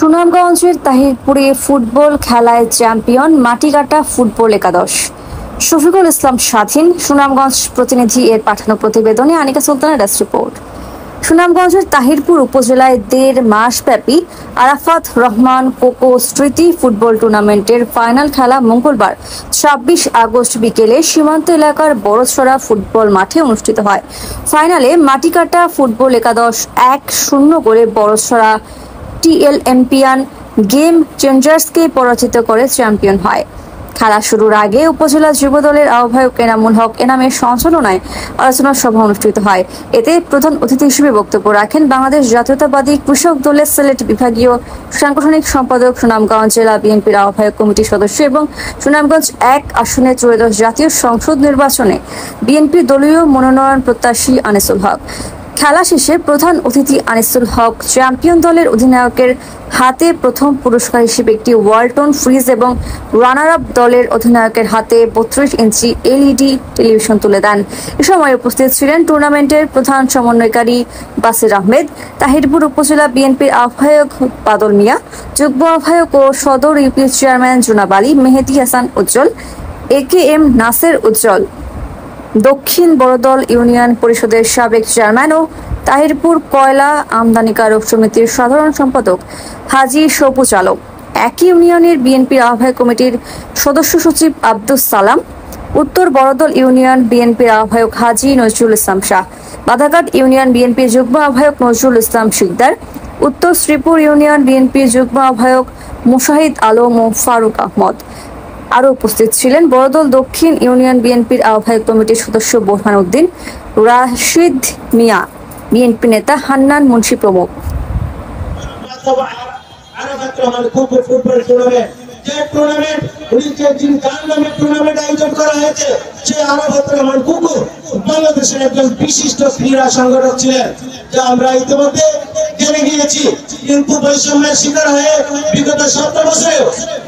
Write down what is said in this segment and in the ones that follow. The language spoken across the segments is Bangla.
সুনামগঞ্জের তাহিরপুরে ফুটবল খেলায় চ্যাম্পিয়ন মাটিকাটা ফুটবল একাদশ। শফিকুল ইসলাম স্বাধীন, সুনামগঞ্জ প্রতিনিধি এর পাঠানো প্রতিবেদনে আনিকা সুলতানা ডেস্ক রিপোর্ট। সুনামগঞ্জের তাহিরপুর উপজেলায় ১.৫ মাসব্যাপী আরাফাত রহমান কোকো স্মৃতি ফুটবল টুর্নামেন্টের ফাইনাল খেলা মঙ্গলবার ২৬ আগস্ট বিকেলে সীমান্ত এলাকার বড়ছড়া ফুটবল মাঠে অনুষ্ঠিত হয়। ফাইনালে মাটিকাটা ফুটবল একাদশ ১-০ গোলে বড়ছড়া টিএলএমপিয়ান গেম চেঞ্জার্সকে পরাজিত করে চ্যাম্পিয়ন হয়। খেলা শুরুর আগে উপজেলা যুব দলের আহ্বায়ক এনামুল হক এনামের সঞ্চালনায় আলোচনা সভা অনুষ্ঠিত হয়। এতে প্রধান অতিথি হিসেবে বক্তব্য রাখেন বাংলাদেশ জাতীয়তাবাদী কৃষক দলের সিলেট বিভাগীয় সাংগঠনিক সম্পাদক, সুনামগঞ্জ জেলা বিএনপির আহ্বায়ক কমিটির সদস্য এবং সুনামগঞ্জ ১ আসনে ত্রয়োদশ জাতীয় সংসদ নির্বাচনে বিএনপি দলীয় মনোনয়ন প্রত্যাশী আনিসুল হক। খেলা শেষে প্রধান অতিথি আনিসুল হক চ্যাম্পিয়ন দলের অধিনায়কের হাতে প্রথম পুরস্কার হিসেবে একটি ওয়ালটন ফ্রিজ এবং রানার আপ দলের অধিনায়কের হাতে ৩২ ইঞ্চি এলইডি টেলিভিশন তুলে দেন। এ সময় উপস্থিত ছিলেন টুর্নামেন্টের প্রধান সমন্বয়কারী বাসির আহমেদ, তাহিরপুর উপজেলা বিএনপির আহ্বায়ক বাদল মিয়া, যুগ্ম আহ্বায়ক ও সদর ইউপি চেয়ারম্যান জুনাব আলী, মেহেদী হাসান উজ্জ্বল, একেএম নাসের উজ্জ্বল, দক্ষিণ বড়দল ইউনিয়ন পরিষদের সাবেক চেয়ারম্যান ও তাহিরপুর কয়লা আমদানিকারক সমিতির সাধারণ সম্পাদক হাজী সবুজ আলম, একই ইউনিয়নের বিএনপির আহ্বায়ক কমিটির সদস্য সচিব আব্দুস সালাম, উত্তর বড়দল ইউনিয়ন বিএনপির আহ্বায়ক হাজী নজরুল ইসলাম শাহ, বাধাঘাট ইউনিয়ন বিএনপির যুগ্ম আহ্বায়ক নজরুল ইসলাম শিকদার, উত্তর শ্রীপুর ইউনিয়ন বিএনপির যুগ্ম আহ্বায়ক মুশাহিদ আলম ও ফারুক আহমদ। আরও উপস্থিত ছিলেন বড়দল দক্ষিণ ইউনিয়ন বিএনপির আহ্বায়ক কমিটির সদস্য বোরহান উদ্দিন, রাশিদ মিয়া, বিএনপি নেতা হান্নান মুন্সি প্রমুখ। বাংলাদেশের একজন বিশিষ্ট ক্রীড়া সংগঠক ছিলেন, যা আমরা ইতিমধ্যে জেনে গিয়েছি। কিন্তু বৈষম্যের শিকার হয়ে বিগত 17 বছরে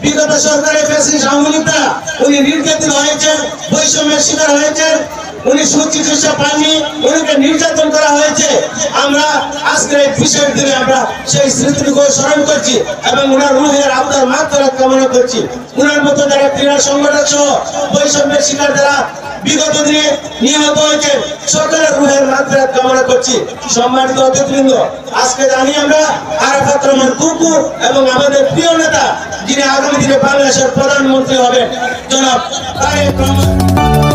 বিগত সরকারের ফ্যাসিস্ট আওয়ামী লীগরা উনি নির্যাতিত হয়েছেন, বৈষম্যের শিকার হয়েছেন, উনি সুচিকিৎসা পাননি, উনিকে নির্যাতন করা হয়েছে। আমরা আজকের এই বিশেষ দিনে আমরা সেই স্মৃতিকে স্মরণ করছি এবং উনার রুহের আত্মার মাগফিরাত কামনা করছি। উনার মতো যারা ক্রীড়া সংগঠক সহ বৈষম্যের শিকার যারা বিগত দিনে নিহত হয়েছে, সকলের রুহের মাগফিরাত কামনা করছি। সম্মানিত অতিথিবৃন্দ, আজকে জানি আমরা আরাফাত রহমান কুকু এবং আমাদের প্রিয় নেতা যিনি আগামী দিনে বাংলাদেশের প্রধানমন্ত্রী হবেন জনাব তারেক রহমান।